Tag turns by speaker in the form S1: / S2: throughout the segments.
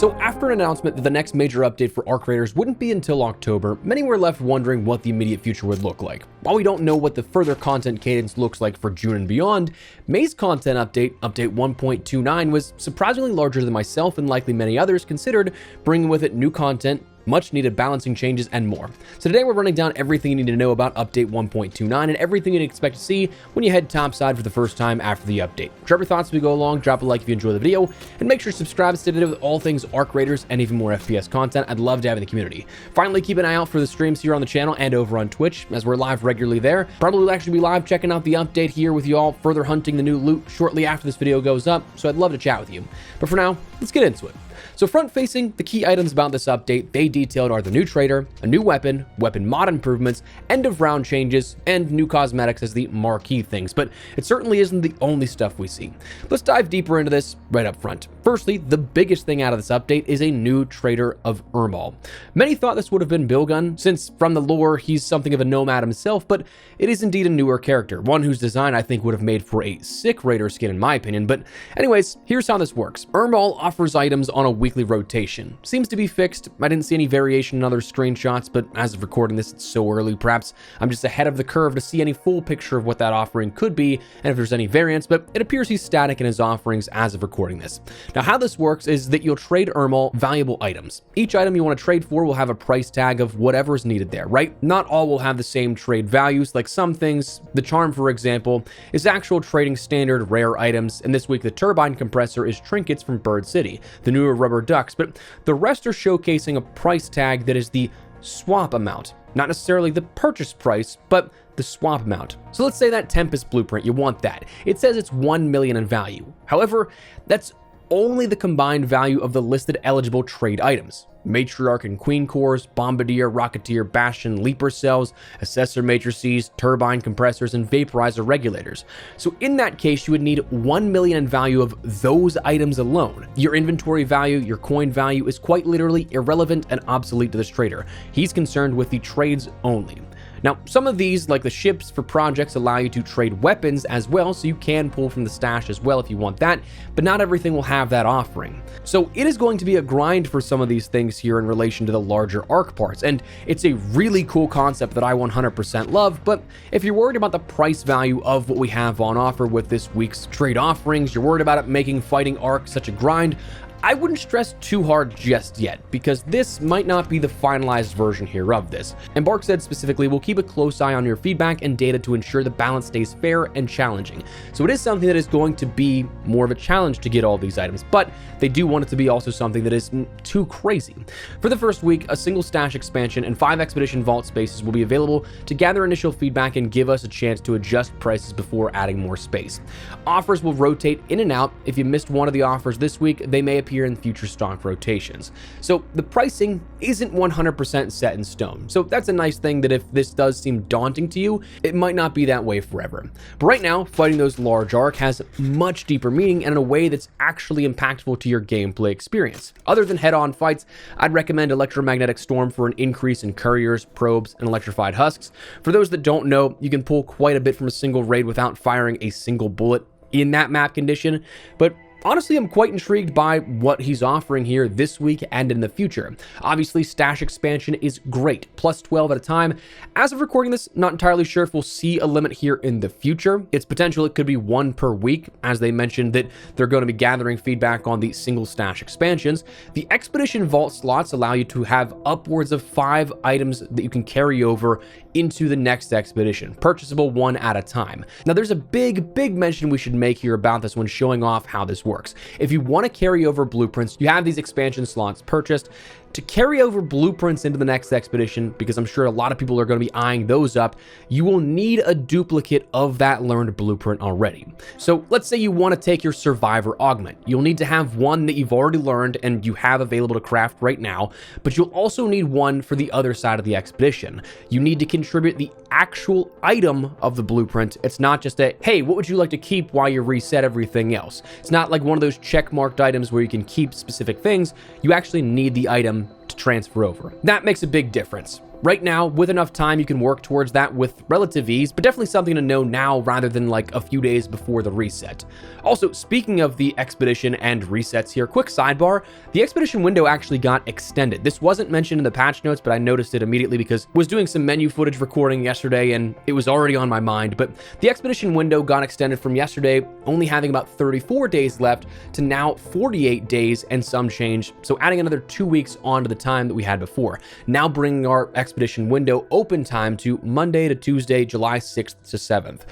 S1: So after an announcement that the next major update for ARC Raiders wouldn't be until October, many were left wondering what the immediate future would look like. While we don't know what the further content cadence looks like for June and beyond, May's content update, update 1.29, was surprisingly larger than myself and likely many others considered, bringing with it new content, much needed balancing changes, and more. So today we're running down everything you need to know about update 1.29 and everything you'd expect to see when you head topside for the first time after the update. Share your thoughts as we go along, drop a like if you enjoy the video, and make sure to subscribe to stay updated with all things ARC Raiders and even more FPS content. I'd love to have in the community. Finally, keep an eye out for the streams here on the channel and over on Twitch, as we're live regularly there. Probably will actually be live checking out the update here with you all, further hunting the new loot shortly after this video goes up, so I'd love to chat with you. But for now, let's get into it. So front-facing, the key items about this update they detailed are the new trader, a new weapon, weapon mod improvements, end-of-round changes, and new cosmetics as the marquee things, but it certainly isn't the only stuff we see. Let's dive deeper into this right up front. Firstly, the biggest thing out of this update is a new trader of Ermal. Many thought this would have been Bilgun, since from the lore he's something of a nomad himself, but it is indeed a newer character, one whose design I think would have made for a sick raider skin in my opinion. But anyways, here's how this works. Ermal offers items on a weekly rotation. Seems to be fixed. I didn't see any variation in other screenshots, but as of recording this, it's so early. Perhaps I'm just ahead of the curve to see any full picture of what that offering could be and if there's any variance, but it appears he's static in his offerings as of recording this. Now, how this works is that you'll trade Ermal valuable items. Each item you want to trade for will have a price tag of whatever is needed there, right? Not all will have the same trade values. Like some things, the charm, for example, is actual trading standard rare items, and this week the turbine compressor is trinkets from Bird City, the newer rubber ducks, but the rest are showcasing a price tag that is the swap amount, not necessarily the purchase price, but the swap amount. So let's say that Tempest blueprint, you want that. It says it's 1 million in value. However, that's only the combined value of the listed eligible trade items. Matriarch and Queen cores, Bombardier, Rocketeer, Bastion, Leaper cells, Assessor matrices, turbine compressors, and vaporizer regulators. So in that case, you would need 1 million in value of those items alone. Your inventory value, your coin value is quite literally irrelevant and obsolete to this trader. He's concerned with the trades only. Now, some of these, like the ships for projects, allow you to trade weapons as well, so you can pull from the stash as well if you want that, but not everything will have that offering. So it is going to be a grind for some of these things here in relation to the larger ARC parts, and it's a really cool concept that I 100% love, but if you're worried about the price value of what we have on offer with this week's trade offerings, you're worried about it making fighting ARC such a grind, I wouldn't stress too hard just yet, because this might not be the finalized version here of this. And Bark said specifically, we'll keep a close eye on your feedback and data to ensure the balance stays fair and challenging. So it is something that is going to be more of a challenge to get all these items, but they do want it to be also something that is too crazy. For the first week, a single stash expansion and 5 expedition vault spaces will be available to gather initial feedback and give us a chance to adjust prices before adding more space. Offers will rotate in and out. If you missed one of the offers this week, they may appear in future stock rotations. So the pricing isn't 100% set in stone. So that's a nice thing, that if this does seem daunting to you, it might not be that way forever. But right now, fighting those large ARC has much deeper meaning and in a way that's actually impactful to your gameplay experience. Other than head-on fights, I'd recommend Electromagnetic Storm for an increase in couriers, probes, and electrified husks. For those that don't know, you can pull quite a bit from a single raid without firing a single bullet in that map condition, but honestly, I'm quite intrigued by what he's offering here this week and in the future. Obviously, stash expansion is great, plus 12 at a time. As of recording this, not entirely sure if we'll see a limit here in the future. It's potential it could be 1 per week, as they mentioned that they're going to be gathering feedback on the single stash expansions. The Expedition Vault slots allow you to have upwards of 5 items that you can carry over into the next expedition, purchasable 1 at a time. Now, there's a big mention we should make here about this when showing off how this works. If you want to carry over blueprints, you have these expansion slots purchased. To carry over blueprints into the next expedition, because I'm sure a lot of people are going to be eyeing those up, you will need a duplicate of that learned blueprint already. So let's say you want to take your survivor augment. You'll need to have one that you've already learned and you have available to craft right now, but you'll also need one for the other side of the expedition. You need to contribute the actual item of the blueprint. It's not just a, hey, what would you like to keep while you reset everything else? It's not like one of those check-marked items where you can keep specific things. You actually need the item to transfer over. That makes a big difference. Right now, with enough time, you can work towards that with relative ease, but definitely something to know now rather than like a few days before the reset. Also, speaking of the expedition and resets here, quick sidebar, the expedition window actually got extended. This wasn't mentioned in the patch notes, but I noticed it immediately because I was doing some menu footage recording yesterday and it was already on my mind. But the expedition window got extended from yesterday, only having about 34 days left, to now 48 days and some change. So adding another 2 weeks onto the time that we had before. Now bringing our expedition window open time to Monday to Tuesday, July 6th to 7th.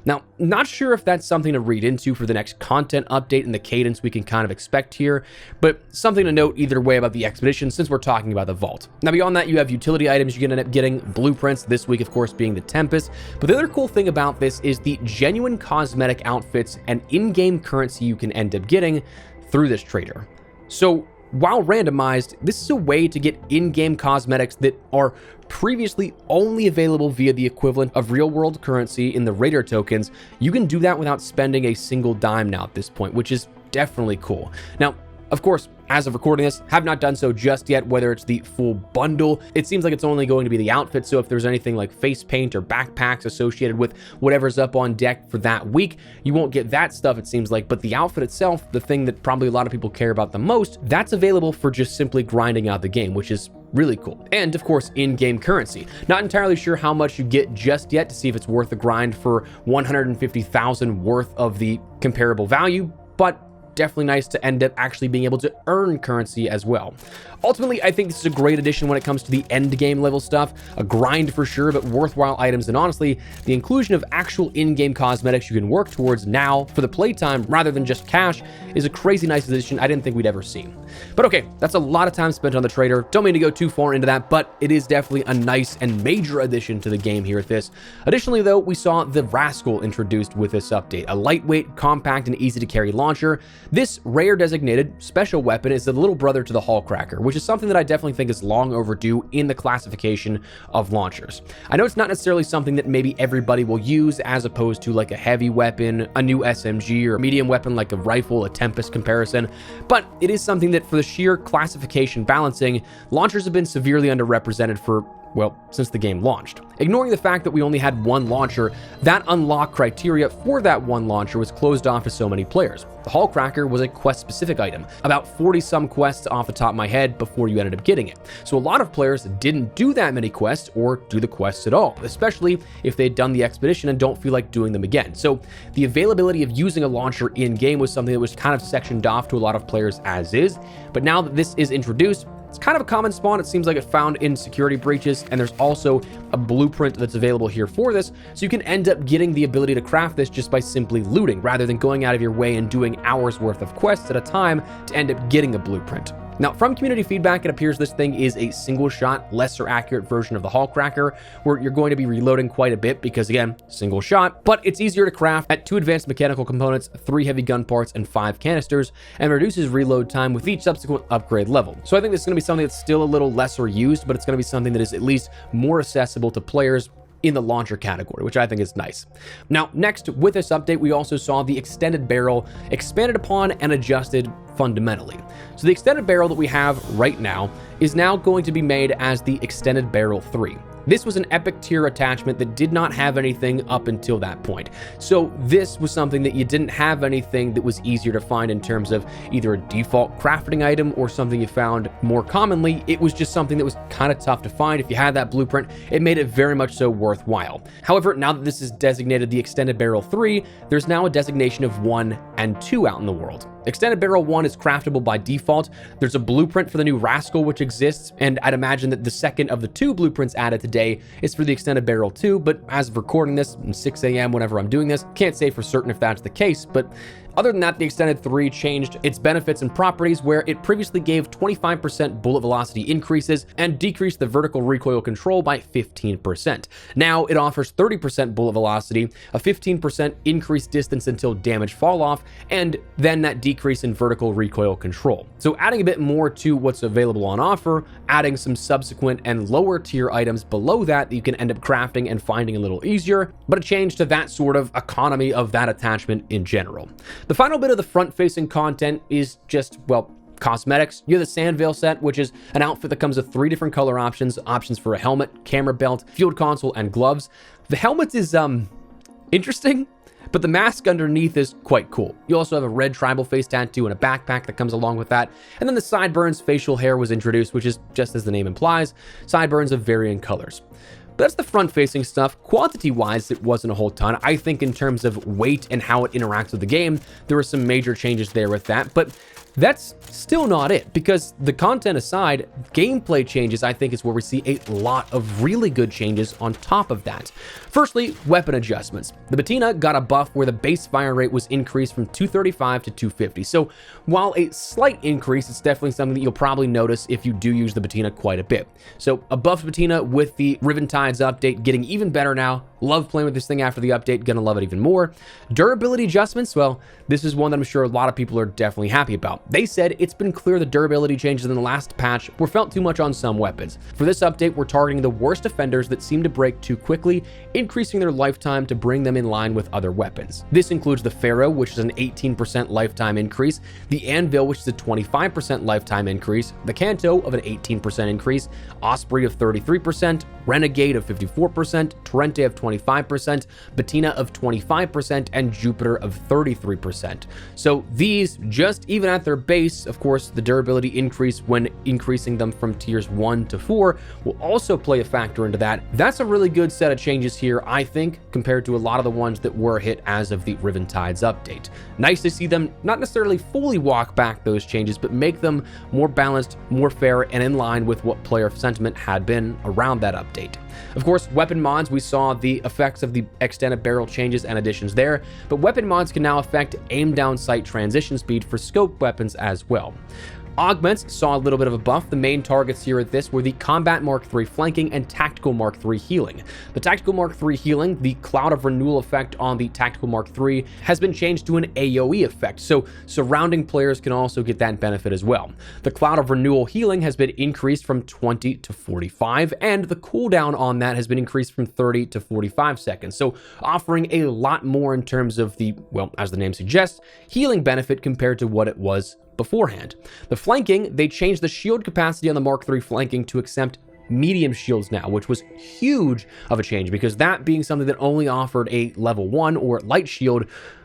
S1: Now, not sure if that's something to read into for the next content update and the cadence we can kind of expect here, but something to note either way about the expedition since we're talking about the vault. Now, beyond that, you have utility items you can end up getting, blueprints, this week, of course, being the Tempest. But the other cool thing about this is the genuine cosmetic outfits and in-game currency you can end up getting through this trader. So, while randomized, this is a way to get in-game cosmetics that are previously only available via the equivalent of real-world currency in the Raider tokens. You can do that without spending a single dime now at this point, which is definitely cool. Now, of course, as of recording this, have not done so just yet, whether it's the full bundle. It seems like it's only going to be the outfit, so if there's anything like face paint or backpacks associated with whatever's up on deck for that week, you won't get that stuff, it seems like. But the outfit itself, the thing that probably a lot of people care about the most, that's available for just simply grinding out the game, which is really cool. And of course, in-game currency. Not entirely sure how much you get just yet to see if it's worth the grind for 150,000 worth of the comparable value, but definitely nice to end up actually being able to earn currency as well. Ultimately, I think this is a great addition when it comes to the end game level stuff, a grind for sure, but worthwhile items. And honestly, the inclusion of actual in-game cosmetics you can work towards now for the playtime rather than just cash is a crazy nice addition I didn't think we'd ever see. But okay, that's a lot of time spent on the trader. Don't mean to go too far into that, but it is definitely a nice and major addition to the game here at this. Additionally though, we saw the Rascal introduced with this update, a lightweight, compact, and easy to carry launcher. This rare designated special weapon is the little brother to the Hallcracker, which is something that I definitely think is long overdue in the classification of launchers. I know it's not necessarily something that maybe everybody will use as opposed to like a heavy weapon, a new SMG, or a medium weapon like a rifle, a Tempest comparison, but it is something that for the sheer classification balancing, launchers have been severely underrepresented for, well, since the game launched. Ignoring the fact that we only had one launcher, that unlock criteria for that one launcher was closed off to so many players. The Hallcracker was a quest-specific item, about 40-some quests off the top of my head before you ended up getting it. So a lot of players didn't do that many quests or do the quests at all, especially if they'd done the expedition and don't feel like doing them again. So the availability of using a launcher in-game was something that was kind of sectioned off to a lot of players as is, but now that this is introduced, it's kind of a common spawn. It seems like it found in security breaches, and there's also a blueprint that's available here for this, so you can end up getting the ability to craft this just by simply looting, rather than going out of your way and doing hours worth of quests at a time to end up getting a blueprint. Now, from community feedback, it appears this thing is a single-shot, lesser accurate version of the Hallcracker, where you're going to be reloading quite a bit because, again, single shot, but it's easier to craft at 2 advanced mechanical components, 3 heavy gun parts, and 5 canisters, and reduces reload time with each subsequent upgrade level. So I think this is going to be something that's still a little lesser used, but it's going to be something that is at least more accessible to players in the launcher category, which I think is nice. Now, next, with this update, we also saw the extended barrel expanded upon and adjusted fundamentally. So the extended barrel that we have right now is now going to be made as the extended barrel 3. This was an epic tier attachment that did not have anything up until that point. So this was something that you didn't have anything that was easier to find in terms of either a default crafting item or something you found more commonly. It was just something that was kind of tough to find. If you had that blueprint, it made it very much so worthwhile. However, now that this is designated the extended barrel 3, there's now a designation of 1 and 2 out in the world. Extended barrel 1 is craftable by default. There's a blueprint for the new Rascal which exists, and I'd imagine that the second of the 2 blueprints added today is for the extended barrel 2, but as of recording this, 6 a.m. whenever I'm doing this, can't say for certain if that's the case, but other than that, the Extended 3 changed its benefits and properties, where it previously gave 25% bullet velocity increases and decreased the vertical recoil control by 15%. Now it offers 30% bullet velocity, a 15% increased distance until damage fall off, and then that decrease in vertical recoil control. So adding a bit more to what's available on offer, adding some subsequent and lower tier items below that you can end up crafting and finding a little easier, but a change to that sort of economy of that attachment in general. The final bit of the front-facing content is just, well, Cosmetics, you have the Sandvale set, which is an outfit that comes with 3 different color options for a helmet, camera belt, field console, and gloves. The helmet is interesting, but the mask underneath is quite cool. You also have a red tribal face tattoo and a backpack that comes along with that. And then the sideburns facial hair was introduced, which is just as the name implies, sideburns of varying colors. But that's the front-facing stuff. Quantity-wise, it wasn't a whole ton. I think in terms of weight and how it interacts with the game, there were some major changes there with that. But that's still not it, because the content aside, gameplay changes I think is where we see a lot of really good changes on top of that. Firstly, weapon adjustments. The Patina got a buff where the base fire rate was increased from 235 to 250. So while a slight increase, it's definitely something that you'll probably notice if you do use the Patina quite a bit. So a buffed Patina with the Riventides update getting even better now. Love playing with this thing after the update, gonna love it even more. Durability adjustments, well, this is one that I'm sure a lot of people are definitely happy about. They said it's been clear the durability changes in the last patch were felt too much on some weapons. For this update, we're targeting the worst offenders that seem to break too quickly, increasing their lifetime to bring them in line with other weapons. This includes the Pharaoh, which is an 18% lifetime increase, the Anvil, which is a 25% lifetime increase, the Canto of an 18% increase, Osprey of 33%, Renegade of 54%, Torrente of 25%, Patina of 25%, and Jupiter of 33%. So these, just even at their base, of course, the durability increase when increasing them from tiers 1 to 4 will also play a factor into that. That's a really good set of changes here, I think, compared to a lot of the ones that were hit as of the Riventides update. Nice to see them not necessarily fully walk back those changes, but make them more balanced, more fair, and in line with what player sentiment had been around that update. Of course, weapon mods, we saw the effects of the extended barrel changes and additions there, but weapon mods can now affect aim down sight transition speed for scope weapons as well. Augments saw a little bit of a buff. The main targets here at this were the Combat Mark III flanking and Tactical Mark III healing. The Tactical Mark III healing, the Cloud of Renewal effect on the Tactical Mark III, has been changed to an AoE effect, so surrounding players can also get that benefit as well. The Cloud of Renewal healing has been increased from 20 to 45, and the cooldown on that has been increased from 30 to 45 seconds, so offering a lot more in terms of the, well, as the name suggests, healing benefit compared to what it was beforehand. The flanking, they changed the shield capacity on the Mark III flanking to accept medium shields now, which was huge of a change because that being something that only offered a level 1 or light shield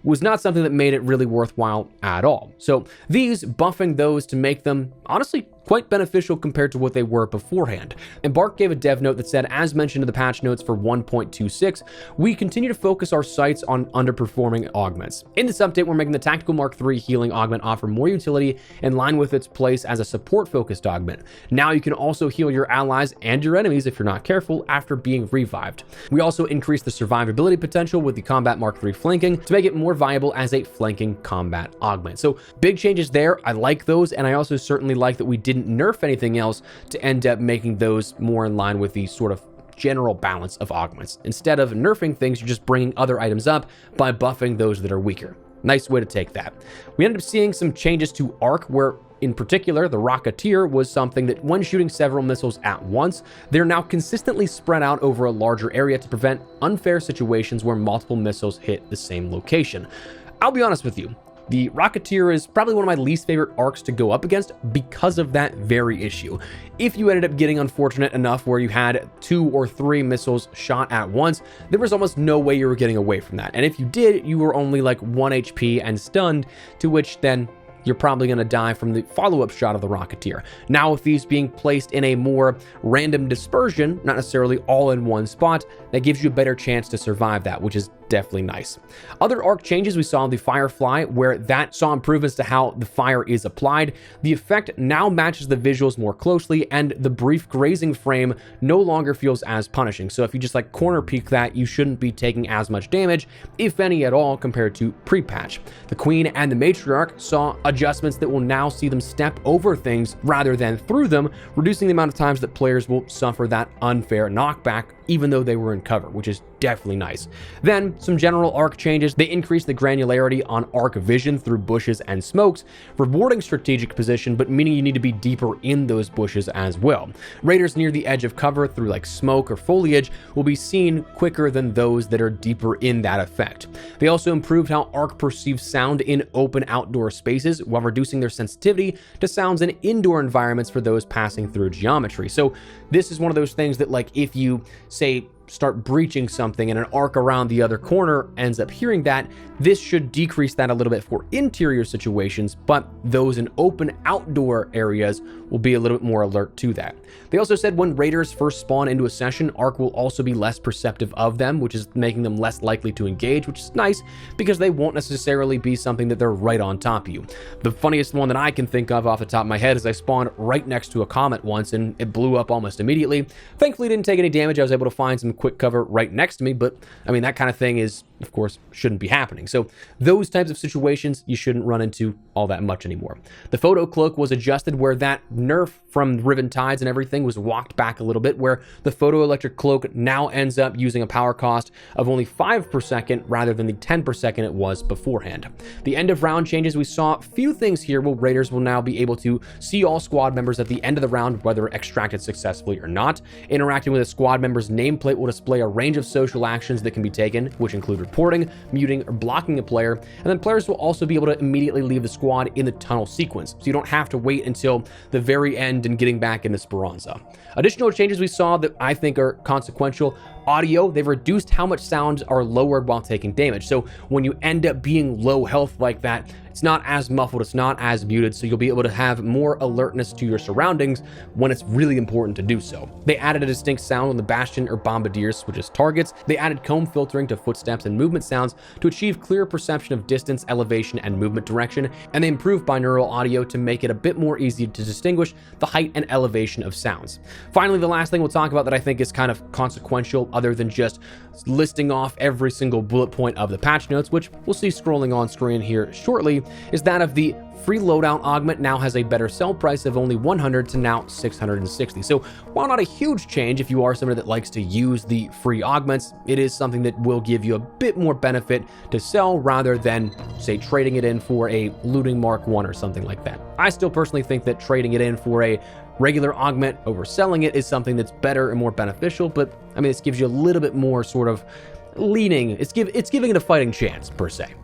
S1: was not something that made it really worthwhile at all. So these buffing those to make them honestly quite beneficial compared to what they were beforehand. And Bark gave a dev note that said, as mentioned in the patch notes for 1.26, we continue to focus our sights on underperforming augments. In this update, we're making the Tactical Mark III healing augment offer more utility in line with its place as a support-focused augment. Now you can also heal your allies and your enemies if you're not careful after being revived. We also increased the survivability potential with the Combat Mark III flanking to make it more viable as a flanking combat augment. So big changes there. I like those, and I also certainly like that we didn't nerf anything else to end up making those more in line with the sort of general balance of augments. Instead of nerfing things, you're just bringing other items up by buffing those that are weaker. Nice way to take that. We ended up seeing some changes to arc where in particular, the Rocketeer was something that when shooting several missiles at once, they're now consistently spread out over a larger area to prevent unfair situations where multiple missiles hit the same location. I'll be honest with you, the Rocketeer is probably one of my least favorite arcs to go up against because of that very issue. If you ended up getting unfortunate enough where you had 2 or 3 missiles shot at once, there was almost no way you were getting away from that. And if you did, you were only like 1 HP and stunned, to which then you're probably going to die from the follow-up shot of the Rocketeer. Now with these being placed in a more random dispersion, not necessarily all in one spot, that gives you a better chance to survive that, which is definitely nice. Other arc changes we saw in the Firefly, where that saw improvements to how the fire is applied. The effect now matches the visuals more closely, and the brief grazing frame no longer feels as punishing. So if you just like corner peek that, you shouldn't be taking as much damage, if any at all, compared to pre-patch. The Queen and the Matriarch saw adjustments that will now see them step over things rather than through them, reducing the amount of times that players will suffer that unfair knockback even though they were in cover, which is definitely nice. Then some general arc changes. They increased the granularity on arc vision through bushes and smokes, rewarding strategic position, but meaning you need to be deeper in those bushes as well. Raiders near the edge of cover through like smoke or foliage will be seen quicker than those that are deeper in that effect. They also improved how arc perceives sound in open outdoor spaces while reducing their sensitivity to sounds in indoor environments for those passing through geometry. So this is one of those things that, like, if you say start breaching something and an arc around the other corner ends up hearing that, this should decrease that a little bit for interior situations, but those in open outdoor areas will be a little bit more alert to that. They also said when raiders first spawn into a session, arc will also be less perceptive of them, which is making them less likely to engage, which is nice because they won't necessarily be something that they're right on top of you. The funniest one that I can think of off the top of my head is I spawned right next to a comet once and it blew up almost immediately. Thankfully, didn't take any damage. I was able to find some quick cover right next to me, but I mean, that kind of thing is, of course, shouldn't be happening. So those types of situations you shouldn't run into all that much anymore. The photo cloak was adjusted where that nerf from Riven Tides and everything was walked back a little bit, where the photoelectric cloak now ends up using a power cost of only 5 per second rather than the 10 per second it was beforehand. The end of round changes, we saw a few things here where raiders will now be able to see all squad members at the end of the round, whether extracted successfully or not. Interacting with a squad member's nameplate will display a range of social actions that can be taken, which include reporting, muting, or blocking a player, and then players will also be able to immediately leave the squad in the tunnel sequence, so you don't have to wait until the very end and getting back into Speranza. Additional changes we saw that I think are consequential: audio. They've reduced how much sounds are lowered while taking damage, so when you end up being low health like that, it's not as muffled, it's not as muted, so you'll be able to have more alertness to your surroundings when it's really important to do so. They added a distinct sound on the Bastion or Bombardiers, which is targets. They added comb filtering to footsteps and movement sounds to achieve clearer perception of distance, elevation, and movement direction, and they improved binaural audio to make it a bit more easy to distinguish the height and elevation of sounds. Finally, the last thing we'll talk about that I think is kind of consequential, other than just listing off every single bullet point of the patch notes, which we'll see scrolling on screen here shortly, is that of the free loadout augment now has a better sell price of only 100 to now 660. So while not a huge change, if you are somebody that likes to use the free augments, it is something that will give you a bit more benefit to sell rather than, say, trading it in for a looting Mark 1 or something like that. I still personally think that trading it in for a regular augment over selling it is something that's better and more beneficial, but I mean, this gives you a little bit more sort of leaning. It's giving it a fighting chance per se.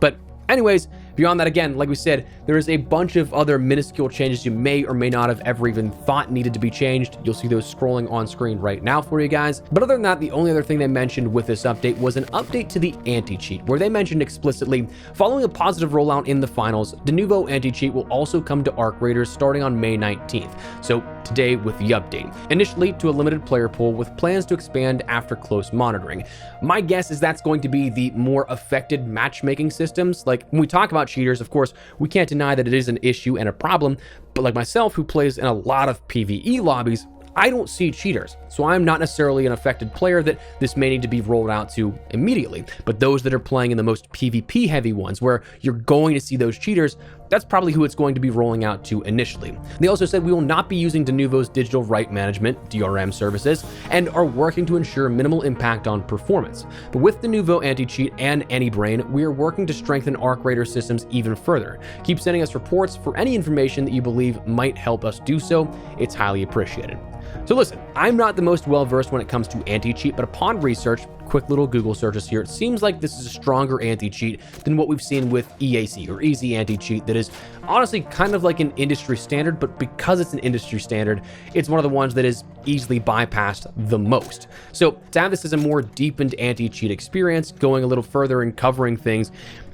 S1: But anyways, beyond that, again, like we said, there is a bunch of other minuscule changes you may or may not have ever even thought needed to be changed. You'll see those scrolling on screen right now for you guys. But other than that, the only other thing they mentioned with this update was an update to the anti-cheat, where they mentioned explicitly, following a positive rollout in the finals, the nouveau anti-cheat will also come to Arc Raiders starting on May 19th. So today with the update. Initially to a limited player pool with plans to expand after close monitoring. My guess is that's going to be the more affected matchmaking systems. Like when we talk about cheaters, of course, we can't deny that it is an issue and a problem, but like myself, who plays in a lot of PvE lobbies, I don't see cheaters, so I'm not necessarily an affected player that this may need to be rolled out to immediately. But those that are playing in the most PvP heavy ones, where you're going to see those cheaters, that's probably who it's going to be rolling out to initially. They also said we will not be using Denuvo's digital right management, DRM services, and are working to ensure minimal impact on performance. But with Denuvo anti-cheat and AnyBrain, we are working to strengthen Arc Raider systems even further. Keep sending us reports for any information that you believe might help us do so. It's highly appreciated. So listen, I'm not the most well-versed when it comes to anti-cheat, but upon research, quick little Google searches here, it seems like this is a stronger anti-cheat than what we've seen with EAC, or Easy Anti-Cheat, that is honestly kind of like an industry standard, but because it's an industry standard, it's one of the ones that is easily bypassed the most. So to have this as a more deepened anti-cheat experience, going a little further and covering things,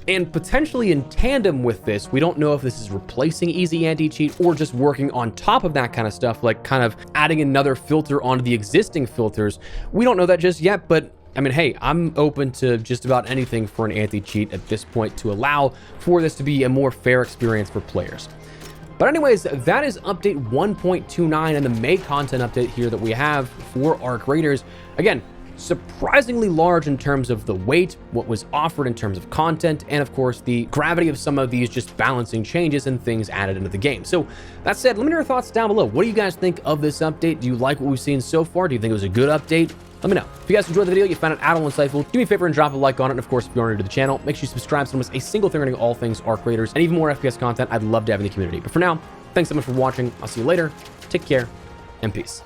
S1: and potentially in tandem with this, we don't know if this is replacing Easy Anti-Cheat or just working on top of that kind of stuff, like kind of adding another filter onto the existing filters. We don't know that just yet, but I mean, hey, I'm open to just about anything for an anti-cheat at this point to allow for this to be a more fair experience for players. But anyways, that is update 1.29 and the May content update here that we have for Arc Raiders. Again, surprisingly large in terms of the weight, what was offered in terms of content, and of course the gravity of some of these just balancing changes and things added into the game. So that said, let me know your thoughts down below. What do you guys think of this update? Do you like what we've seen so far? Do you think it was a good update? Let me know. If you guys enjoyed the video, you found it at all insightful, do me a favor and drop a like on it. And of course, if you are new to the channel, make sure you subscribe so you don't miss a single thing regarding all things Arc Raiders and even more FPS content I'd love to have in the community. But for now, thanks so much for watching. I'll see you later. Take care and peace.